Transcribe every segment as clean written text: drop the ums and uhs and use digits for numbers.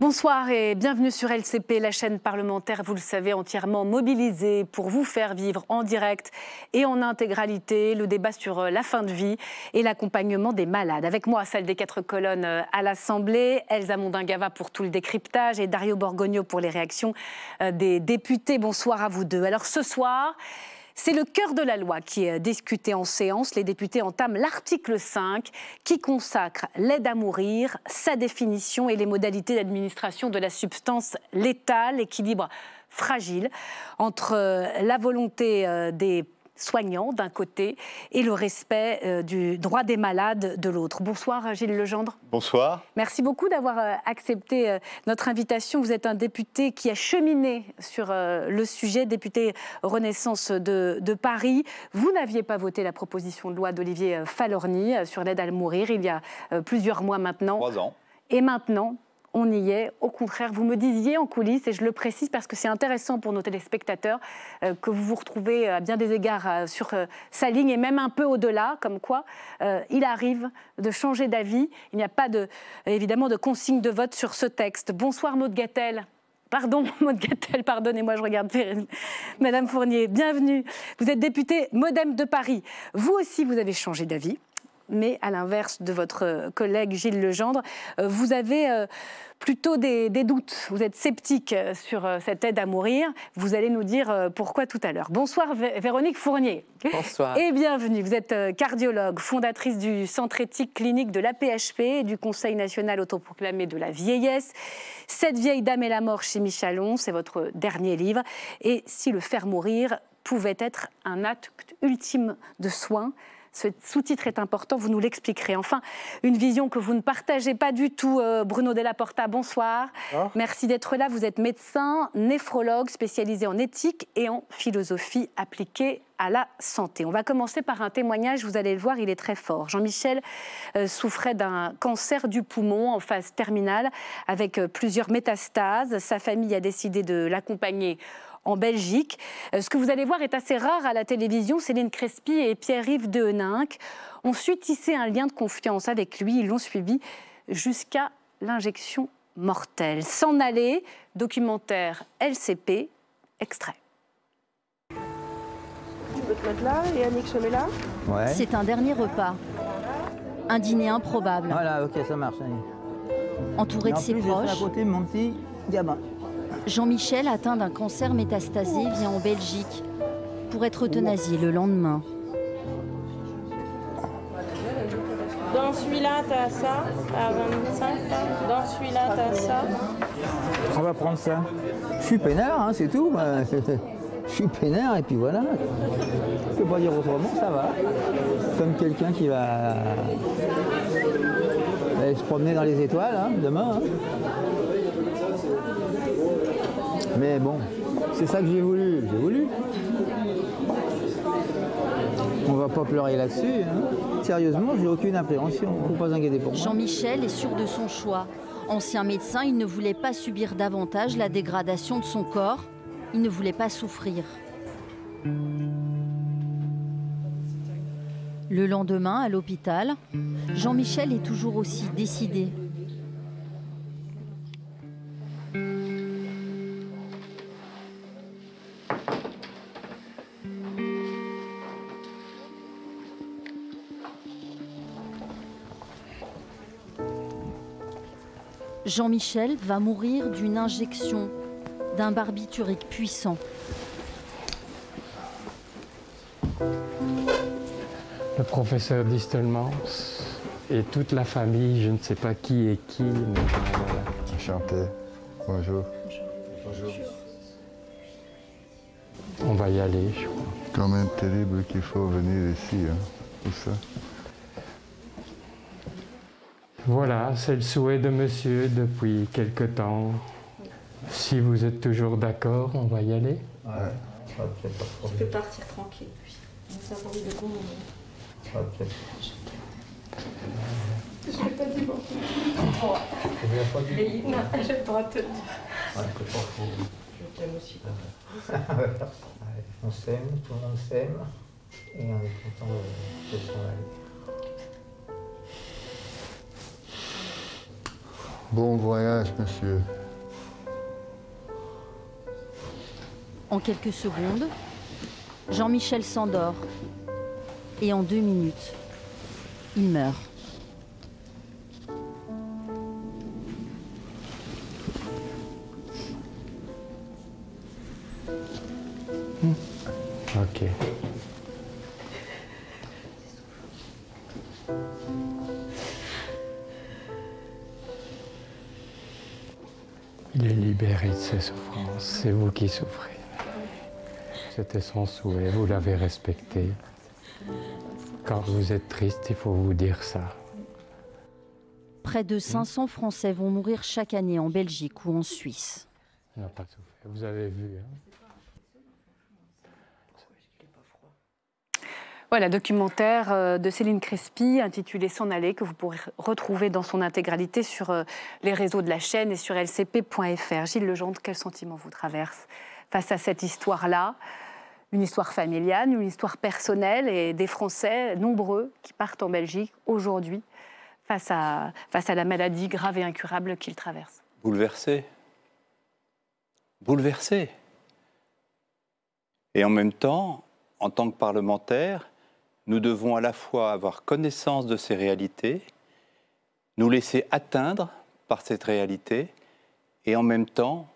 Bonsoir et bienvenue sur LCP, la chaîne parlementaire, vous le savez, entièrement mobilisée pour vous faire vivre en direct et en intégralité le débat sur la fin de vie et l'accompagnement des malades. Avec moi, celle des 4 colonnes à l'Assemblée, Elsa Mondingava pour tout le décryptage et Dario Borgogno pour les réactions des députés. Bonsoir à vous deux. Alors ce soir, c'est le cœur de la loi qui est discuté en séance. Les députés entament l'article 5 qui consacre l'aide à mourir, sa définition et les modalités d'administration de la substance létale, équilibre fragile entre la volonté des soignants d'un côté et le respect du droit des malades de l'autre. Bonsoir Gilles Legendre. Bonsoir. Merci beaucoup d'avoir accepté notre invitation. Vous êtes un député qui a cheminé sur le sujet, député Renaissance de Paris. Vous n'aviez pas voté la proposition de loi d'Olivier Falorni sur l'aide à mourir il y a plusieurs mois maintenant. 3 ans. Et maintenant, on y est. Au contraire, vous me disiez en coulisses, et je le précise parce que c'est intéressant pour nos téléspectateurs, que vous vous retrouvez à bien des égards sur sa ligne et même un peu au-delà, comme quoi il arrive de changer d'avis. Il n'y a pas évidemment de consigne de vote sur ce texte. Bonsoir Maud Gattel. Pardon, Maud Gattel, pardonnez-moi, je regarde Madame Fournier. Bienvenue. Vous êtes députée MoDem de Paris. Vous aussi, vous avez changé d'avis. Mais à l'inverse de votre collègue Gilles Legendre, vous avez plutôt des doutes. Vous êtes sceptique sur cette aide à mourir. Vous allez nous dire pourquoi tout à l'heure. Bonsoir Véronique Fournier. Bonsoir. Et bienvenue. Vous êtes cardiologue, fondatrice du Centre éthique clinique de l'AP-HP et du Conseil national autoproclamé de la vieillesse. Cette vieille dame et la mort chez Michalon, c'est votre dernier livre. Et si le faire mourir pouvait être un acte ultime de soin. Ce sous-titre est important, vous nous l'expliquerez. Enfin, une vision que vous ne partagez pas du tout. Bruno Della Porta, bonsoir. Merci d'être là. Vous êtes médecin, néphrologue, spécialisé en éthique et en philosophie appliquée à la santé. On va commencer par un témoignage, vous allez le voir, il est très fort. Jean-Michel souffrait d'un cancer du poumon en phase terminale avec plusieurs métastases. Sa famille a décidé de l'accompagner en Belgique. Ce que vous allez voir est assez rare à la télévision. Céline Crespi et Pierre-Yves Deheninck ont su tisser un lien de confiance avec lui. Ils l'ont suivi jusqu'à l'injection mortelle. S'en aller, documentaire LCP, extrait. Tu peux te mettre là et Annick se met là. Ouais. C'est un dernier repas. Un dîner improbable. Voilà, ok, ça marche. Entouré de ses proches, à côté mon petit gamin. Jean-Michel, atteint d'un cancer métastasé, vient en Belgique pour être euthanasié le lendemain. Dans celui-là, t'as ça, à 25. Dans celui-là, t'as ça. On va prendre ça. Je suis peinard, hein, c'est tout. Je suis peinard et puis voilà. Je peux pas dire autrement, ça va. Comme quelqu'un qui va aller se promener dans les étoiles, hein, demain. Hein. Mais bon, c'est ça que j'ai voulu. J'ai voulu. On va pas pleurer là-dessus. Hein. Sérieusement, j'ai aucune appréhension. Faut pas s'inquiéter pour moi. Jean-Michel est sûr de son choix. Ancien médecin, il ne voulait pas subir davantage la dégradation de son corps. Il ne voulait pas souffrir. Le lendemain, à l'hôpital, Jean-Michel est toujours aussi décidé. Jean-Michel va mourir d'une injection d'un barbiturique puissant. Le professeur Distelmans et toute la famille, je ne sais pas qui est qui, mais voilà. Enchanté. Bonjour. Bonjour. On va y aller, je crois. Quand même terrible qu'il faut venir ici, hein, pour ça. Voilà, c'est le souhait de monsieur depuis quelque temps. Si vous êtes toujours d'accord, on va y aller. Ouais. Tu peux partir tranquille. Ça brûle de bon moment. Okay. Je l'ai pas dit bon. Mais non, j'ai le droit de te le dire. Je t'aime aussi. On s'aime, tout le monde s'aime. Et on est content de s'en aller. Bon voyage, monsieur. En quelques secondes, Jean-Michel s'endort. Et en 2 minutes, il meurt. Ok. Il est libéré de ses souffrances, c'est vous qui souffrez. C'était son souhait, vous l'avez respecté. Quand vous êtes triste, il faut vous dire ça. Près de 500 Français vont mourir chaque année en Belgique ou en Suisse. Il n'a pas souffert, vous avez vu. Hein. Voilà, documentaire de Céline Crespi intitulé S'en aller, que vous pourrez retrouver dans son intégralité sur les réseaux de la chaîne et sur lcp.fr. Gilles Legendre, quel sentiment vous traverse face à cette histoire-là? Une histoire familiale, une histoire personnelle et des Français nombreux qui partent en Belgique aujourd'hui face à la maladie grave et incurable qu'ils traversent. Bouleversé. Bouleversé. Et en même temps, en tant que parlementaires, nous devons à la fois avoir connaissance de ces réalités, nous laisser atteindre par cette réalité et en même temps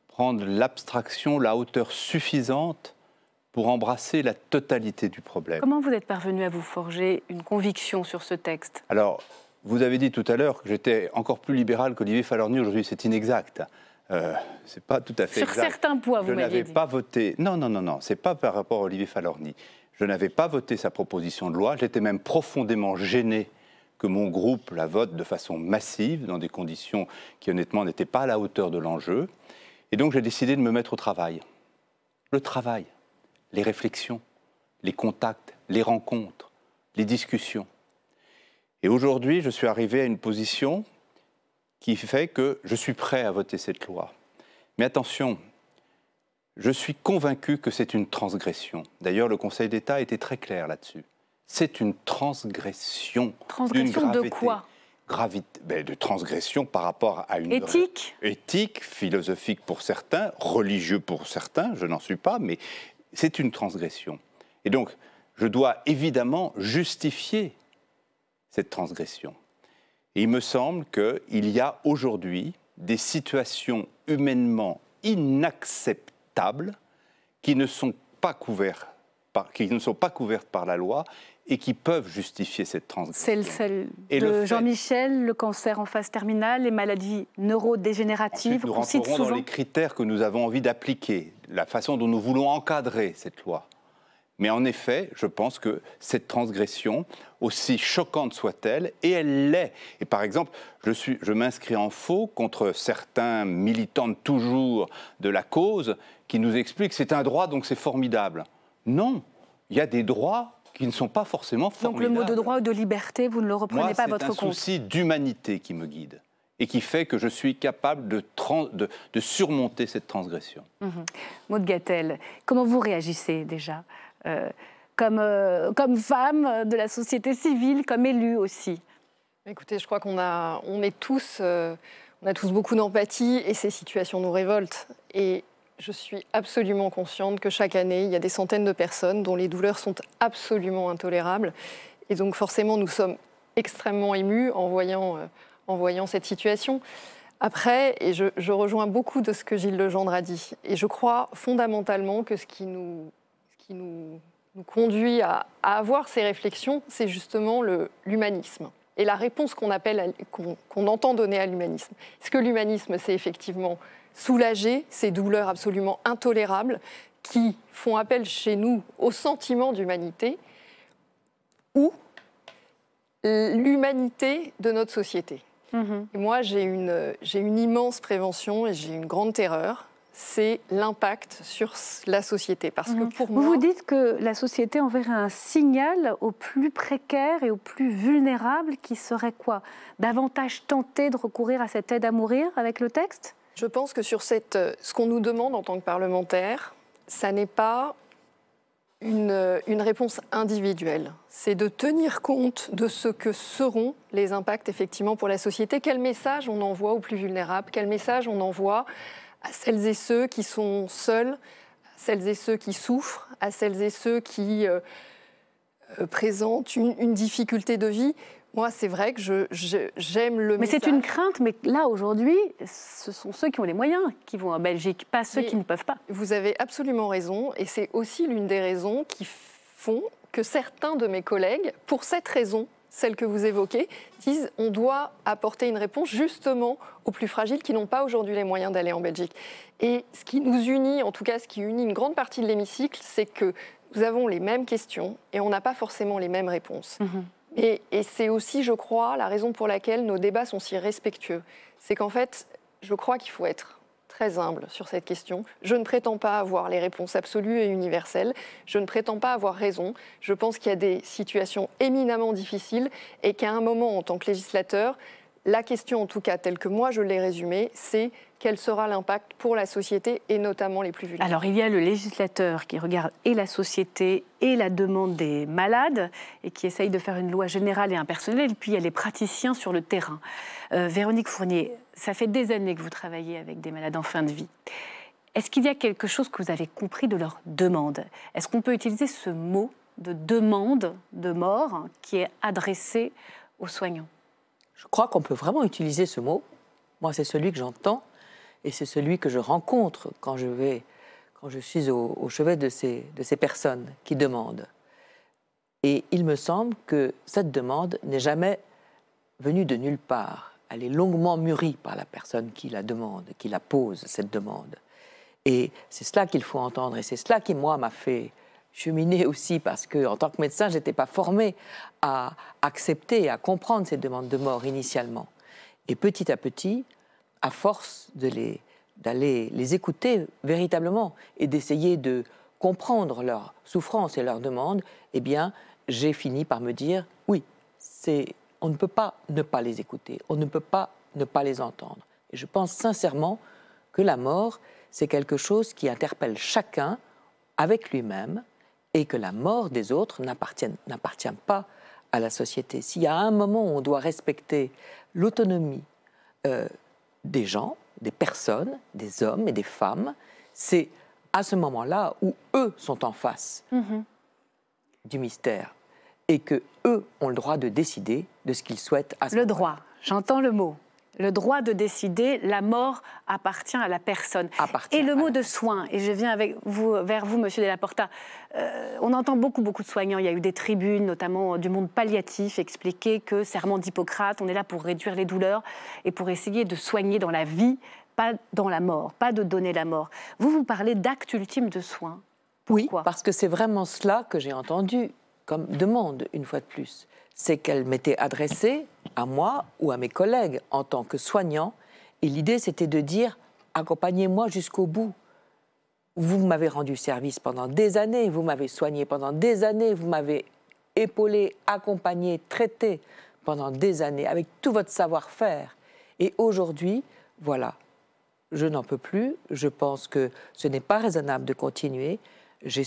prendre l'abstraction, la hauteur suffisante pour embrasser la totalité du problème. Comment vous êtes parvenu à vous forger une conviction sur ce texte? Alors, vous avez dit tout à l'heure que j'étais encore plus libéral qu'Olivier Falorni. Aujourd'hui, c'est inexact. C'est pas tout à fait exact. Sur certains points, vous m'aviez dit. Je n'avais pas voté... Non, c'est pas par rapport à Olivier Falorni. Je n'avais pas voté sa proposition de loi. J'étais même profondément gêné que mon groupe la vote de façon massive, dans des conditions qui, honnêtement, n'étaient pas à la hauteur de l'enjeu. Et donc, j'ai décidé de me mettre au travail. Le travail, les réflexions, les contacts, les rencontres, les discussions. Et aujourd'hui, je suis arrivé à une position qui fait que je suis prêt à voter cette loi. Mais attention, je suis convaincu que c'est une transgression. D'ailleurs, le Conseil d'État était très clair là-dessus. C'est une transgression. Transgression de quoi? De transgression par rapport à une... Éthique? Éthique, philosophique pour certains, religieux pour certains, je n'en suis pas, mais c'est une transgression. Et donc, je dois évidemment justifier cette transgression. Et il me semble qu'il y a aujourd'hui des situations humainement inacceptables qui ne sont pas couvertes par la loi et qui peuvent justifier cette transgression. C'est celle de Jean-Michel, le cancer en phase terminale, les maladies neurodégénératives. Nous rentrerons dans les critères que nous avons envie d'appliquer, la façon dont nous voulons encadrer cette loi. Mais en effet, je pense que cette transgression, aussi choquante soit-elle, et elle l'est. Et par exemple, je m'inscris en faux contre certains militants toujours de la cause qui nous expliquent que c'est un droit, donc c'est formidable. Non, il y a des droits qui ne sont pas forcément formidables. Donc le mot de droit ou de liberté, vous ne le reprenez pas à votre compte? C'est un souci d'humanité qui me guide et qui fait que je suis capable de surmonter cette transgression. Maud Gattel, comment vous réagissez déjà comme femme de la société civile, comme élue aussi? Écoutez, je crois on a tous beaucoup d'empathie et ces situations nous révoltent. Et je suis absolument consciente que chaque année, il y a des centaines de personnes dont les douleurs sont absolument intolérables. Et donc forcément, nous sommes extrêmement émus en voyant cette situation. Après, et je rejoins beaucoup de ce que Gilles Legendre a dit, et je crois fondamentalement que ce qui nous conduit à avoir ces réflexions, c'est justement l'humanisme. Et la réponse qu'on entend donner à l'humanisme. Est-ce que l'humanisme, c'est effectivement soulager ces douleurs absolument intolérables qui font appel chez nous au sentiment d'humanité, ou l'humanité de notre société? Et moi, j'ai une immense prévention et j'ai une grande terreur, c'est l'impact sur la société. Parce que pour moi... Vous dites que la société enverrait un signal aux plus précaires et aux plus vulnérables qui seraient quoi? Davantage tentés de recourir à cette aide à mourir avec le texte? Je pense que sur ce qu'on nous demande en tant que parlementaires, ça n'est pas une réponse individuelle. C'est de tenir compte de ce que seront les impacts effectivement pour la société. Quel message on envoie aux plus vulnérables? Quel message on envoie à celles et ceux qui sont seuls, à celles et ceux qui souffrent, à celles et ceux qui présentent une difficulté de vie? Moi, c'est vrai que j'aime le message. Mais c'est une crainte, mais là, aujourd'hui, ce sont ceux qui ont les moyens qui vont en Belgique, pas ceux qui ne peuvent pas. Vous avez absolument raison, et c'est aussi l'une des raisons qui font que certains de mes collègues, pour cette raison, celle que vous évoquez, disent on doit apporter une réponse justement aux plus fragiles qui n'ont pas aujourd'hui les moyens d'aller en Belgique. Et ce qui nous unit, en tout cas ce qui unit une grande partie de l'hémicycle, c'est que nous avons les mêmes questions et on n'a pas forcément les mêmes réponses. Et c'est aussi, je crois, la raison pour laquelle nos débats sont si respectueux. C'est qu'en fait, je crois qu'il faut être très humble sur cette question. Je ne prétends pas avoir les réponses absolues et universelles. Je ne prétends pas avoir raison. Je pense qu'il y a des situations éminemment difficiles et qu'à un moment, en tant que législateur, la question, en tout cas, telle que moi je l'ai résumée, c'est quel sera l'impact pour la société et notamment les plus vulnérables. Alors, il y a le législateur qui regarde et la société et la demande des malades et qui essaye de faire une loi générale et impersonnelle. Et puis, il y a les praticiens sur le terrain. Véronique Fournier, ça fait des années que vous travaillez avec des malades en fin de vie. Est-ce qu'il y a quelque chose que vous avez compris de leur demande? Est-ce qu'on peut utiliser ce mot de demande de mort qui est adressé aux soignants? Je crois qu'on peut vraiment utiliser ce mot. Moi, c'est celui que j'entends et c'est celui que je rencontre quand je suis au chevet de ces personnes qui demandent. Et il me semble que cette demande n'est jamais venue de nulle part. Elle est longuement mûrie par la personne qui la demande, qui la pose, cette demande. Et c'est cela qu'il faut entendre. Et c'est cela qui, moi, m'a fait cheminer aussi, parce qu'en tant que médecin, je n'étais pas formée à accepter, à comprendre ces demandes de mort initialement. Et petit à petit, à force d'aller les écouter véritablement et d'essayer de comprendre leurs souffrances et leurs demandes, eh bien, j'ai fini par me dire, oui, on ne peut pas ne pas les écouter, on ne peut pas ne pas les entendre. Et je pense sincèrement que la mort, c'est quelque chose qui interpelle chacun avec lui-même et que la mort des autres n'appartient pas à la société. S'il y a un moment où on doit respecter l'autonomie des gens, des personnes, des hommes et des femmes, c'est à ce moment-là où eux sont en face du mystère et que eux ont le droit de décider de ce qu'ils souhaitent à ce moment-là. Le droit, j'entends le mot. Le droit de décider, la mort appartient à la personne. Et le mot de soin, et je viens vers vous, Monsieur Della Porta, on entend beaucoup de soignants, il y a eu des tribunes, notamment du monde palliatif, expliquer que serment d'Hippocrate, on est là pour réduire les douleurs et pour essayer de soigner dans la vie, pas dans la mort, pas de donner la mort. Vous parlez d'acte ultime de soin. Pourquoi ? Oui, parce que c'est vraiment cela que j'ai entendu comme demande, une fois de plus. C'est qu'elle m'était adressée à moi ou à mes collègues en tant que soignant. Et l'idée, c'était de dire, accompagnez-moi jusqu'au bout. Vous m'avez rendu service pendant des années, vous m'avez soigné pendant des années, vous m'avez épaulé, accompagné, traité pendant des années, avec tout votre savoir-faire. Et aujourd'hui, voilà, je n'en peux plus. Je pense que ce n'est pas raisonnable de continuer. J'ai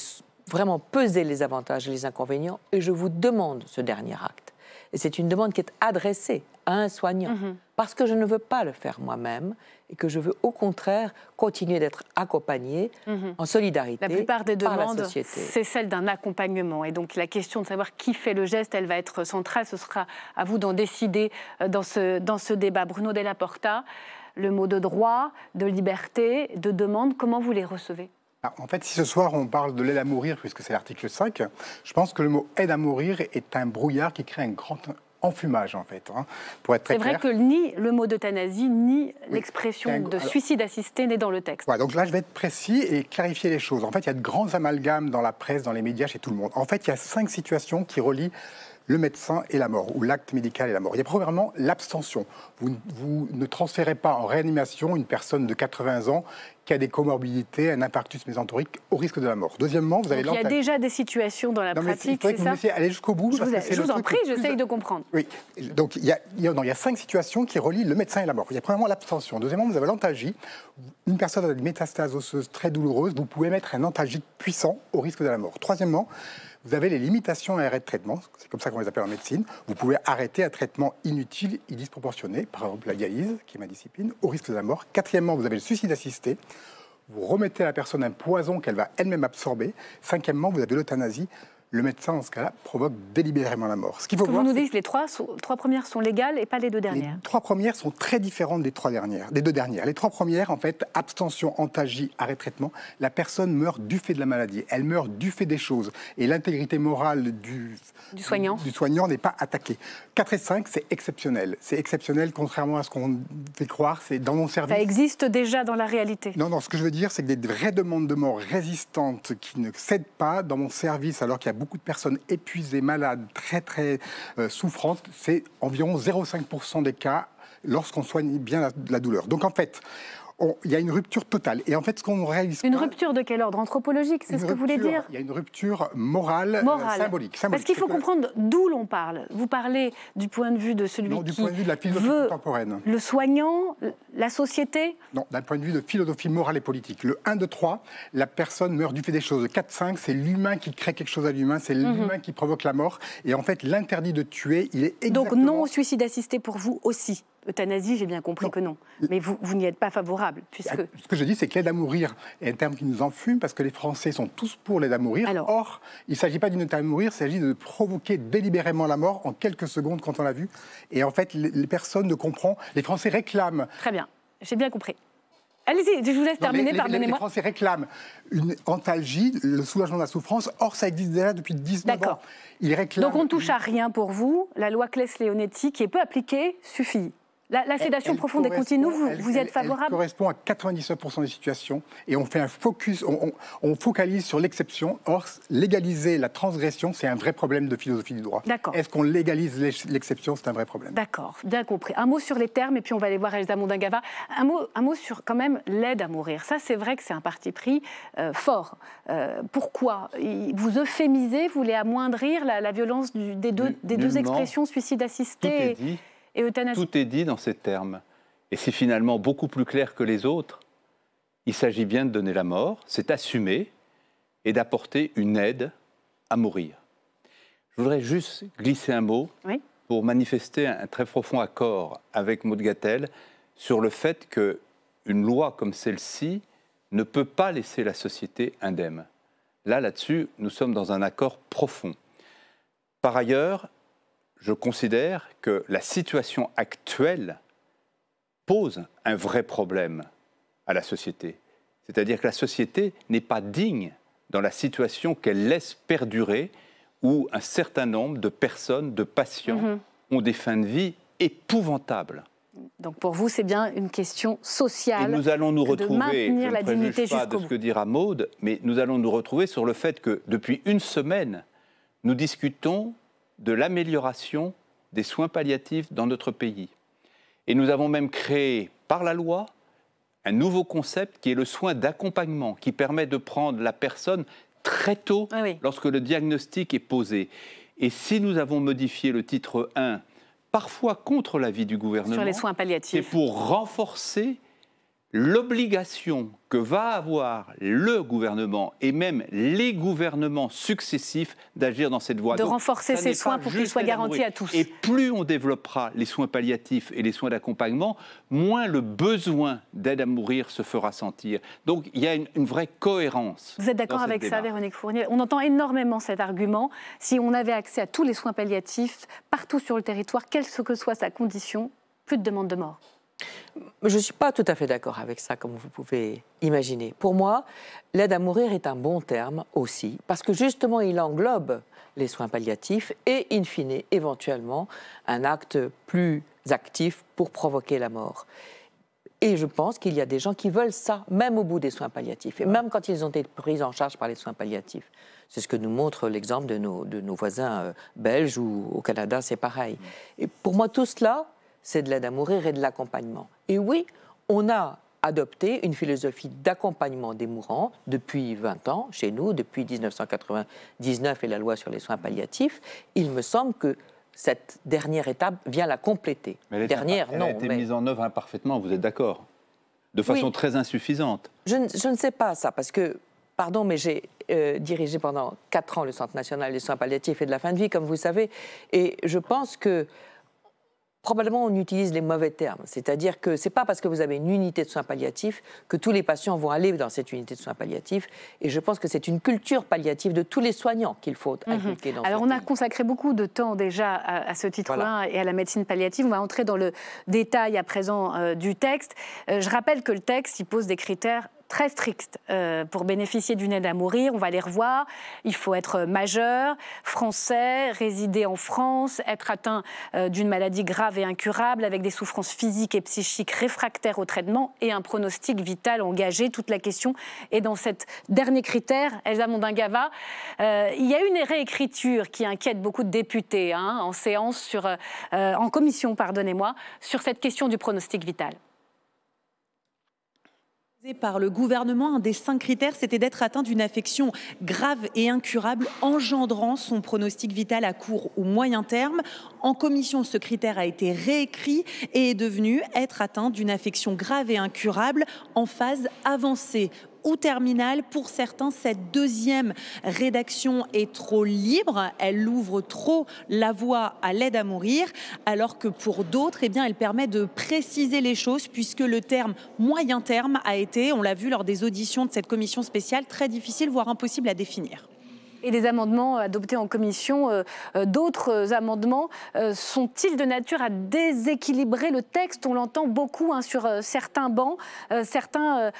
vraiment pesé les avantages et les inconvénients et je vous demande ce dernier acte. Et c'est une demande qui est adressée à un soignant, parce que je ne veux pas le faire moi-même et que je veux au contraire continuer d'être accompagnée en solidarité. La plupart des par demandes, la société. c'est celle d'un accompagnement. Et donc la question de savoir qui fait le geste, elle va être centrale. Ce sera à vous d'en décider dans ce débat. Bruno Della Porta, le mot de droit, de liberté, de demande, comment vous les recevez ? En fait, si ce soir on parle de l'aide à mourir, puisque c'est l'article 5, je pense que le mot aide à mourir est un brouillard qui crée un grand enfumage, en fait, pour être très clair. C'est vrai que ni le mot d'euthanasie, ni l'expression de suicide assisté n'est dans le texte. Voilà, donc là, je vais être précis et clarifier les choses. En fait, il y a de grands amalgames dans la presse, dans les médias, chez tout le monde. En fait, il y a 5 situations qui relient le médecin et la mort, ou l'acte médical et la mort. Il y a premièrement l'abstention. Vous ne transférez pas en réanimation une personne de 80 ans qui a des comorbidités, un infarctus mésenterique au risque de la mort. Deuxièmement, vous avez il y a déjà des situations dans la pratique, c'est ça? Il faudrait que vous me laissiez aller jusqu'au bout. Je vous en prie, j'essaye de comprendre. Oui, donc il y a 5 situations qui relient le médecin et la mort. Il y a premièrement l'abstention. Deuxièmement, vous avez l'antalgie. Une personne avec une métastase osseuse très douloureuse, vous pouvez mettre un antalgique puissant au risque de la mort. Troisièmement, vous avez les limitations à l'arrêt de traitement, c'est comme ça qu'on les appelle en médecine. Vous pouvez arrêter un traitement inutile et disproportionné, par exemple la dialyse, qui est ma discipline, au risque de la mort. Quatrièmement, vous avez le suicide assisté. Vous remettez à la personne un poison qu'elle va elle-même absorber. Cinquièmement, vous avez l'euthanasie. Le médecin, dans ce cas-là, provoque délibérément la mort. Ce qu'il faut voir, vous nous dites que les trois premières sont légales et pas les deux dernières. Les 3 premières sont très différentes des 2 dernières. Les 3 premières, en fait, abstention, antalgie, arrêt de traitement, la personne meurt du fait de la maladie. Elle meurt du fait des choses. Et l'intégrité morale du soignant n'est pas attaquée. 4 et 5, c'est exceptionnel. C'est exceptionnel, contrairement à ce qu'on fait croire. C'est dans mon service. Ça existe déjà dans la réalité. Non, ce que je veux dire, c'est que des vraies demandes de mort résistantes qui ne cèdent pas dans mon service, alors qu'il y a beaucoup de personnes épuisées, malades, très souffrantes, c'est environ 0,5% des cas lorsqu'on soigne bien la douleur. Donc en fait, il y a une rupture totale. Et en fait, ce qu'on réalise... Une rupture de quel ordre? Anthropologique, c'est ce que vous voulez dire? Il y a une rupture morale. Symbolique. Parce qu'il faut comprendre d'où l'on parle. Vous parlez du point de vue de celui qui du point de vue de la philosophie contemporaine. Le soignant, la société? Non, d'un point de vue de philosophie morale et politique. Le 1, 2, 3, la personne meurt du fait des choses. Le 4, 5, c'est l'humain qui crée quelque chose à l'humain, c'est l'humain qui provoque la mort. Et en fait, l'interdit de tuer, il est exactement... Donc non au suicide assisté pour vous aussi? Euthanasie, j'ai bien compris que non. Mais vous n'y êtes pas favorable, puisque... Ce que je dis, c'est que l'aide à mourir est un terme qui nous enfume, parce que les Français sont tous pour l'aide à mourir. Or, il ne s'agit pas d'une aide à mourir, il s'agit de provoquer délibérément la mort en quelques secondes, quand on l'a vu. Et en fait, les personnes ne comprennent... Les Français réclament... Très bien, j'ai bien compris. Allez-y, je vous laisse terminer, pardonnez-moi. Les Français réclament une antalgie, le soulagement de la souffrance. Or, ça existe déjà depuis 19 ans. Ils réclament... Donc on ne touche à rien pour vous. La loi Claes-Leonetti, qui est peu appliquée, suffit. La sédation profonde et continue, vous y êtes favorable? Elle correspond à 99% des situations et on fait un focus, on focalise sur l'exception. Or, légaliser la transgression, c'est un vrai problème de philosophie du droit. Est-ce qu'on légalise l'exception? C'est un vrai problème. D'accord, bien compris. Un mot sur les termes et puis on va aller voir Elsa Mondingava. Un mot sur quand même l'aide à mourir. Ça, c'est vrai que c'est un parti pris fort. Pourquoi? Vous euphémisez, vous voulez amoindrir la violence des deux expressions, suicide assisté et euthanasie. Tout est dit dans ces termes. Et c'est finalement beaucoup plus clair que les autres. Il s'agit bien de donner la mort, c'est assumer et d'apporter une aide à mourir. Je voudrais juste glisser un mot pour manifester un très profond accord avec Maud Gattel sur le fait qu'une loi comme celle-ci ne peut pas laisser la société indemne. Là-dessus, nous sommes dans un accord profond. Par ailleurs, je considère que la situation actuelle pose un vrai problème à la société. C'est-à-dire que la société n'est pas digne dans la situation qu'elle laisse perdurer, où un certain nombre de personnes, de patients, ont des fins de vie épouvantables. Donc pour vous, c'est bien une question sociale. Et nous allons nous retrouver, de maintenir la dignité jusqu'au bout. Je ne préjuge pas de ce que dira Maud, mais nous allons nous retrouver sur le fait que depuis une semaine, nous discutons de l'amélioration des soins palliatifs dans notre pays. Et nous avons même créé, par la loi, un nouveau concept qui est le soin d'accompagnement, qui permet de prendre la personne très tôt lorsque le diagnostic est posé. Et si nous avons modifié le titre 1, parfois contre l'avis du gouvernement, sur les soins palliatifs, c'est pour renforcer l'obligation que va avoir le gouvernement et même les gouvernements successifs d'agir dans cette voie. De renforcer ces soins pour qu'ils soient garantis à tous. Et plus on développera les soins palliatifs et les soins d'accompagnement, moins le besoin d'aide à mourir se fera sentir. Donc il y a une vraie cohérence. Vous êtes d'accord avec ça, Véronique Fournier? On entend énormément cet argument. Si on avait accès à tous les soins palliatifs partout sur le territoire, quelle que soit sa condition, plus de demande de mort. Je ne suis pas tout à fait d'accord avec ça, comme vous pouvez imaginer. Pour moi, l'aide à mourir est un bon terme aussi, parce que justement, il englobe les soins palliatifs et, in fine, éventuellement, un acte plus actif pour provoquer la mort. Et je pense qu'il y a des gens qui veulent ça, même au bout des soins palliatifs, et même quand ils ont été pris en charge par les soins palliatifs. C'est ce que nous montre l'exemple de nos voisins belges, ou au Canada, c'est pareil. Et pour moi, tout cela, c'est de l'aide à mourir et de l'accompagnement. Et oui, on a adopté une philosophie d'accompagnement des mourants depuis 20 ans, chez nous, depuis 1999 et la loi sur les soins palliatifs. Il me semble que cette dernière étape vient la compléter. Mais elle a été mise en œuvre imparfaitement, vous êtes d'accord? De façon très insuffisante. Je ne sais pas ça, parce que, pardon, mais j'ai dirigé pendant 4 ans le Centre national des soins palliatifs et de la fin de vie, comme vous savez, et je pense que probablement on utilise les mauvais termes. C'est-à-dire que ce n'est pas parce que vous avez une unité de soins palliatifs que tous les patients vont aller dans cette unité de soins palliatifs. Et je pense que c'est une culture palliative de tous les soignants qu'il faut inculquer dans Alors ce on pays. a consacré beaucoup de temps déjà à ce titre-là et à la médecine palliative. On va entrer dans le détail à présent du texte. Je rappelle que le texte, il pose des critères très stricts pour bénéficier d'une aide à mourir. On va les revoir. Il faut être majeur, français, résider en France, être atteint d'une maladie grave et incurable avec des souffrances physiques et psychiques réfractaires au traitement et un pronostic vital engagé. Toute la question est dans cet dernier critère. Elsa Mondingava, il y a une réécriture qui inquiète beaucoup de députés en séance, en commission, pardonnez-moi, sur cette question du pronostic vital. Par le gouvernement, un des 5 critères, c'était d'être atteint d'une affection grave et incurable, engendrant son pronostic vital à court ou moyen terme. En commission, ce critère a été réécrit et est devenu être atteint d'une affection grave et incurable en phase avancée ou terminale. Pour certains, cette deuxième rédaction est trop libre, elle ouvre trop la voie à l'aide à mourir, alors que pour d'autres, eh bien, elle permet de préciser les choses, puisque le terme moyen terme a été, on l'a vu lors des auditions de cette commission spéciale, très difficile, voire impossible à définir. Et les amendements adoptés en commission, d'autres amendements, sont-ils de nature à déséquilibrer le texte? On l'entend beaucoup sur certains bancs. Certains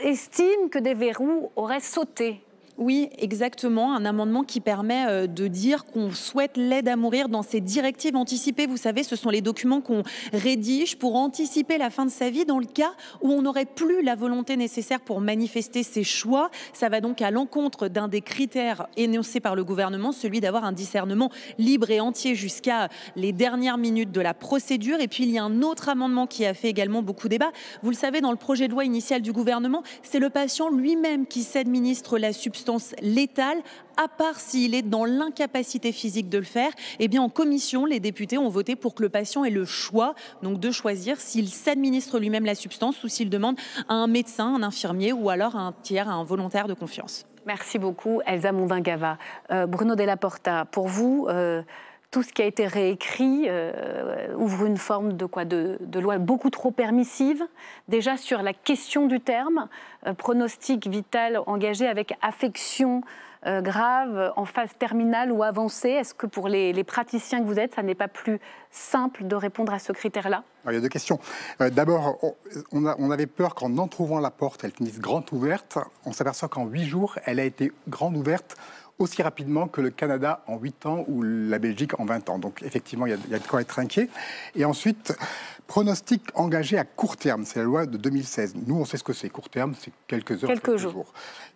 estiment que des verrous auraient sauté. Oui, exactement. Un amendement qui permet de dire qu'on souhaite l'aide à mourir dans ces directives anticipées. Vous savez, ce sont les documents qu'on rédige pour anticiper la fin de sa vie dans le cas où on n'aurait plus la volonté nécessaire pour manifester ses choix. Ça va donc à l'encontre d'un des critères énoncés par le gouvernement, celui d'avoir un discernement libre et entier jusqu'à les dernières minutes de la procédure. Et puis, il y a un autre amendement qui a fait également beaucoup débat. Vous le savez, dans le projet de loi initial du gouvernement, c'est le patient lui-même qui s'administre la substance létale, à part s'il est dans l'incapacité physique de le faire. Eh bien, en commission, les députés ont voté pour que le patient ait le choix donc de choisir s'il s'administre lui-même la substance ou s'il demande à un médecin, un infirmier ou alors à un tiers, à un volontaire de confiance. Merci beaucoup, Elsa Mondingava. Bruno Della Porta, pour vous, tout ce qui a été réécrit ouvre une forme de loi beaucoup trop permissive, déjà sur la question du terme, pronostic vital engagé avec affection grave en phase terminale ou avancée. Est-ce que pour les praticiens que vous êtes, ça n'est pas plus simple de répondre à ce critère-là? Il y a 2 questions. D'abord, on avait peur qu'en entrouvant la porte, elle finisse grande ouverte. On s'aperçoit qu'en 8 jours, elle a été grande ouverte aussi rapidement que le Canada en 8 ans ou la Belgique en 20 ans. Donc effectivement, il y a de quoi être inquiet. Et ensuite, pronostic engagé à court terme, c'est la loi de 2016. Nous, on sait ce que c'est. Court terme, c'est quelques heures, quelques jours.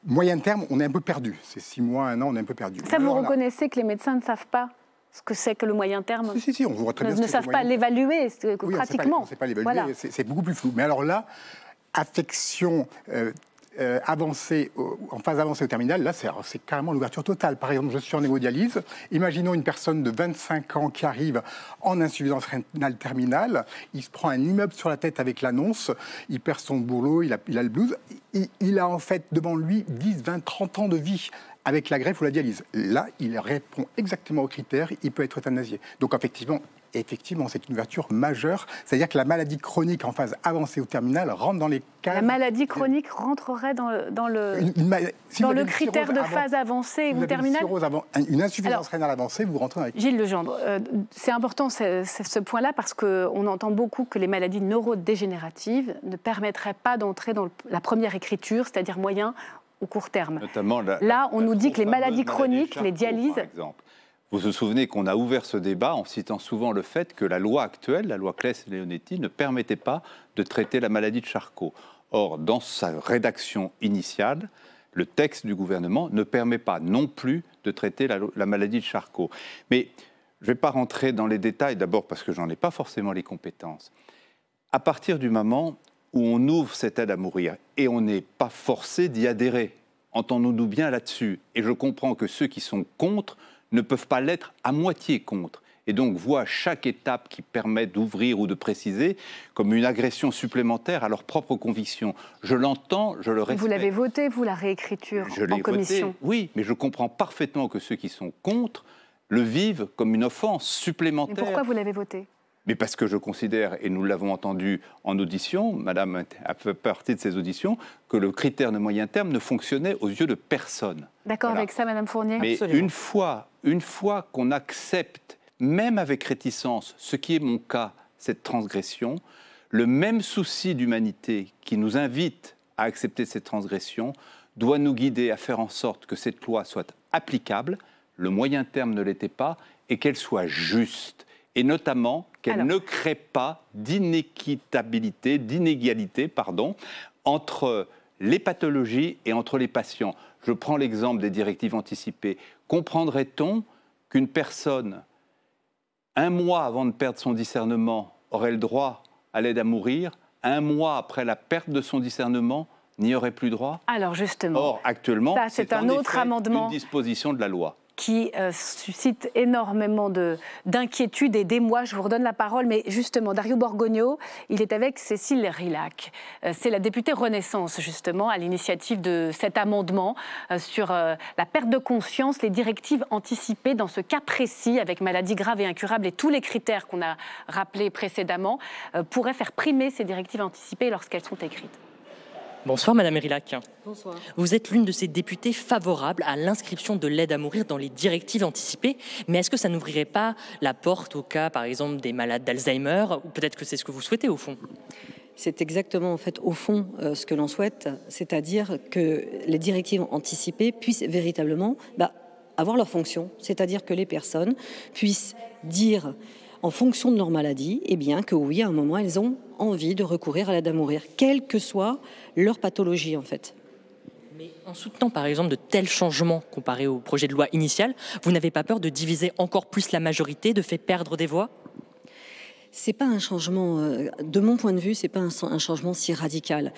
Moyen terme, on est un peu perdu. C'est 6 mois, 1 an, on est un peu perdu. Ça, vous reconnaissez que les médecins ne savent pas ce que c'est que le moyen terme? Si, on voit très bien. Ne savent pas l'évaluer, pratiquement. On ne sait pas l'évaluer, voilà. C'est beaucoup plus flou. Mais alors là, affection avancée, en phase avancée au terminal, là, c'est carrément l'ouverture totale. Par exemple, je suis en hémodialyse. Imaginons une personne de 25 ans qui arrive en insuffisance rénale terminale. Il se prend un immeuble sur la tête avec l'annonce. Il perd son boulot, il a le blues. Il a en fait devant lui 10, 20, 30 ans de vie avec la greffe ou la dialyse. Là, il répond exactement aux critères. Il peut être euthanasié. Donc, effectivement, c'est une ouverture majeure. C'est-à-dire que la maladie chronique en phase avancée ou terminale rentre dans les cas... La maladie chronique rentrerait dans le critère de phase avancée ou terminale? Une insuffisance rénale avancée, vous rentrez dans les... Gilles Legendre, c'est important ce point-là parce qu'on entend beaucoup que les maladies neurodégénératives ne permettraient pas d'entrer dans la première écriture, c'est-à-dire moyen ou court terme. Notamment là, on nous dit que les maladies chroniques, les dialyses... Par exemple. Vous vous souvenez qu'on a ouvert ce débat en citant souvent le fait que la loi actuelle, la loi Claes-Leonetti, ne permettait pas de traiter la maladie de Charcot. Or, dans sa rédaction initiale, le texte du gouvernement ne permet pas non plus de traiter la maladie de Charcot. Mais je ne vais pas rentrer dans les détails, d'abord parce que je n'en ai pas forcément les compétences. À partir du moment où on ouvre cette aide à mourir, et on n'est pas forcé d'y adhérer, entendons-nous bien là-dessus, et je comprends que ceux qui sont contre ne peuvent pas l'être à moitié contre, et donc voient chaque étape qui permet d'ouvrir ou de préciser comme une agression supplémentaire à leurs propres convictions. Je l'entends, je le respecte. Vous l'avez voté, vous, la réécriture en commission? Voté, oui, mais je comprends parfaitement que ceux qui sont contre le vivent comme une offense supplémentaire. Mais pourquoi vous l'avez voté? Mais parce que je considère, et nous l'avons entendu en audition, Madame a fait partie de ces auditions, que le critère de moyen terme ne fonctionnait aux yeux de personne. D'accord Voilà. avec ça, Madame Fournier? Mais une fois qu'on accepte, même avec réticence, ce qui est mon cas, cette transgression, le même souci d'humanité qui nous invite à accepter cette transgression doit nous guider à faire en sorte que cette loi soit applicable, le moyen terme ne l'était pas, et qu'elle soit juste. Et notamment qu'elle ne crée pas d'inéquitabilité, d'inégalité, entre les pathologies et entre les patients. Je prends l'exemple des directives anticipées. Comprendrait-on qu'une personne, un mois avant de perdre son discernement, aurait le droit à l'aide à mourir, un mois après la perte de son discernement, n'y aurait plus droit? Alors justement, or, actuellement, c'est un autre amendement une disposition de la loi qui suscite énormément d'inquiétude et d'émoi. Je vous redonne la parole, mais justement, Dario Borgogno, il est avec Cécile Rilhac. C'est la députée Renaissance, justement, à l'initiative de cet amendement sur la perte de conscience, les directives anticipées dans ce cas précis, avec maladie grave et incurable, et tous les critères qu'on a rappelés précédemment, pourraient faire primer ces directives anticipées lorsqu'elles sont écrites. Bonsoir Madame Rilhac. Bonsoir. Vous êtes l'une de ces députés favorables à l'inscription de l'aide à mourir dans les directives anticipées, mais est-ce que ça n'ouvrirait pas la porte au cas, par exemple, des malades d'Alzheimer, ou peut-être que c'est ce que vous souhaitez au fond? C'est exactement, en fait, au fond, ce que l'on souhaite, c'est-à-dire que les directives anticipées puissent véritablement avoir leur fonction, c'est-à-dire que les personnes puissent dire, en fonction de leur maladie, eh bien que oui, à un moment, elles ont envie de recourir à l'aide à mourir, quelle que soit leur pathologie, en fait. Mais en soutenant, par exemple, de tels changements comparés au projet de loi initial, vous n'avez pas peur de diviser encore plus la majorité, de faire perdre des voix? C'est pas un changement, de mon point de vue, c'est pas un changement si radical.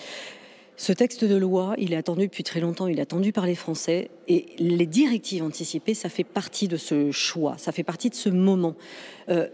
Ce texte de loi, il est attendu depuis très longtemps, il est attendu par les Français, et les directives anticipées, ça fait partie de ce choix, ça fait partie de ce moment.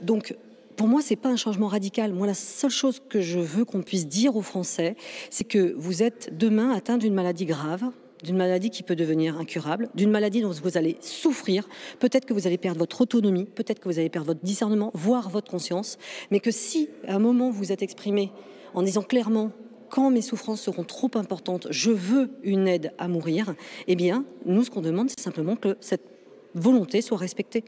Donc, pour moi, c'est pas un changement radical. Moi, la seule chose que je veux qu'on puisse dire aux Français, c'est que vous êtes demain atteint d'une maladie grave, d'une maladie qui peut devenir incurable, d'une maladie dont vous allez souffrir, peut-être que vous allez perdre votre autonomie, peut-être que vous allez perdre votre discernement, voire votre conscience, mais que si, à un moment, vous êtes exprimé en disant clairement quand mes souffrances seront trop importantes, je veux une aide à mourir, eh bien, nous, ce qu'on demande, c'est simplement que cette volonté soit respectée.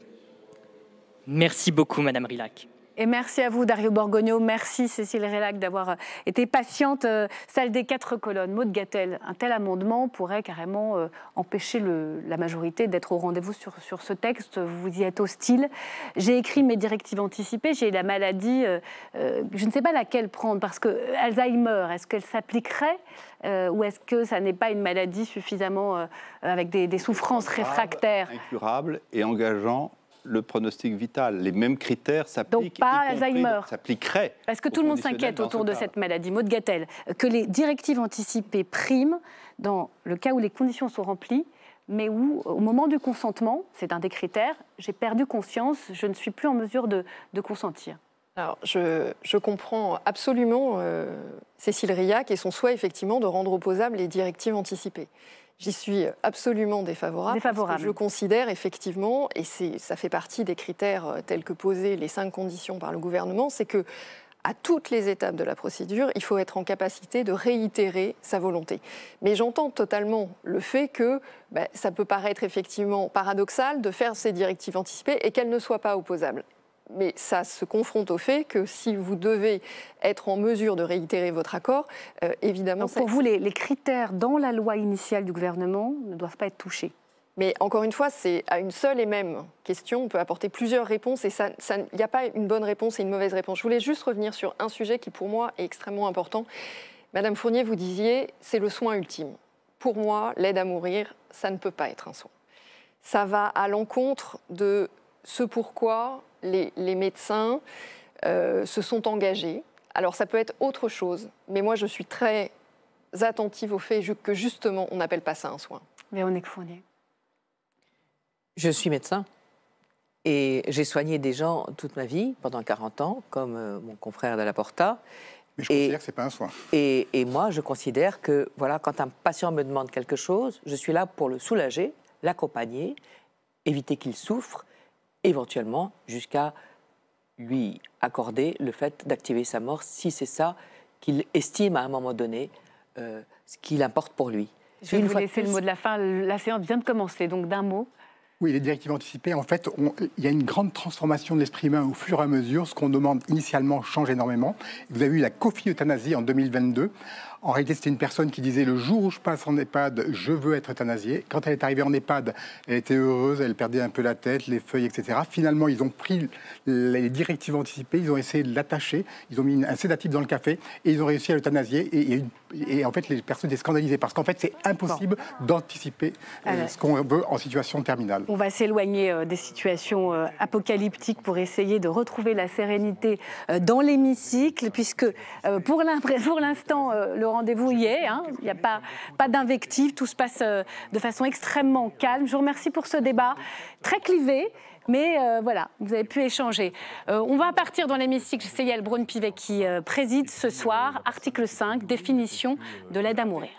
Merci beaucoup, Madame Rilhac. Et merci à vous, Dario Borgogno. Merci, Cécile Rilhac, d'avoir été patiente. Salle des 4 colonnes, Maud Gattel, un tel amendement pourrait carrément empêcher la majorité d'être au rendez-vous sur ce texte. Vous y êtes hostile. J'ai écrit mes directives anticipées. J'ai la maladie, je ne sais pas laquelle prendre, parce que Alzheimer, est-ce qu'elle s'appliquerait ou est-ce que ça n'est pas une maladie suffisamment avec des souffrances réfractaires? Incurable et engageant le pronostic vital. Les mêmes critères s'appliquent. Donc pas Alzheimer. S'appliqueraient. Parce que tout le monde s'inquiète autour de cette maladie. Maud Gattel, que les directives anticipées priment dans le cas où les conditions sont remplies, mais où, au moment du consentement, c'est un des critères, j'ai perdu conscience, je ne suis plus en mesure de consentir. Alors, je comprends absolument Cécile Rilhac et son souhait, effectivement, de rendre opposables les directives anticipées. J'y suis absolument défavorable. Parce que je considère effectivement, et ça fait partie des critères tels que posés, les 5 conditions par le gouvernement, c'est que à toutes les étapes de la procédure, il faut être en capacité de réitérer sa volonté. Mais j'entends totalement le fait que ça peut paraître effectivement paradoxal de faire ces directives anticipées et qu'elles ne soient pas opposables. Mais ça se confronte au fait que si vous devez être en mesure de réitérer votre accord, évidemment... Donc pour vous, les critères dans la loi initiale du gouvernement ne doivent pas être touchés? Mais encore une fois, c'est à une seule et même question, on peut apporter plusieurs réponses et il n'y a pas une bonne réponse et une mauvaise réponse. Je voulais juste revenir sur un sujet qui, pour moi, est extrêmement important. Madame Fournier, vous disiez, c'est le soin ultime. Pour moi, l'aide à mourir, ça ne peut pas être un soin. Ça va à l'encontre de ce pourquoi les médecins se sont engagés. Alors, ça peut être autre chose, mais moi, je suis très attentive au fait que, justement, on n'appelle pas ça un soin. Véronique Fournier. Je suis médecin et j'ai soigné des gens toute ma vie, pendant 40 ans, comme mon confrère de la Porta. Mais je considère que ce n'est pas un soin. Et moi, je considère que voilà, quand un patient me demande quelque chose, je suis là pour le soulager, l'accompagner, éviter qu'il souffre, éventuellement jusqu'à lui accorder le fait d'activer sa mort, si c'est ça qu'il estime à un moment donné ce qu'il importe pour lui. Je vais vous laisser le mot de la fin. La séance vient de commencer, donc d'un mot. Oui, les directives anticipées, en fait, il y a une grande transformation de l'esprit humain au fur et à mesure. Ce qu'on demande initialement change énormément. Vous avez eu la cophi-euthanasie en 2022. En réalité, c'était une personne qui disait « le jour où je passe en EHPAD, je veux être euthanasiée ». Quand elle est arrivée en EHPAD, elle était heureuse, elle perdait un peu la tête, les feuilles, etc. Finalement, ils ont pris les directives anticipées, ils ont essayé de l'attacher, ils ont mis un sédatif dans le café et ils ont réussi à l'euthanasier. Et en fait, les personnes étaient scandalisées parce qu'en fait, c'est impossible d'anticiper ce qu'on veut en situation terminale. On va s'éloigner des situations apocalyptiques pour essayer de retrouver la sérénité dans l'hémicycle, puisque pour l'instant, le rendez-vous y est. Hein. Il n'y a pas d'invective, tout se passe de façon extrêmement calme. Je vous remercie pour ce débat très clivé. Mais voilà, vous avez pu échanger. On va partir dans l'hémicycle. C'est Yael Braun-Pivet qui préside ce soir. Article 5, définition de l'aide à mourir.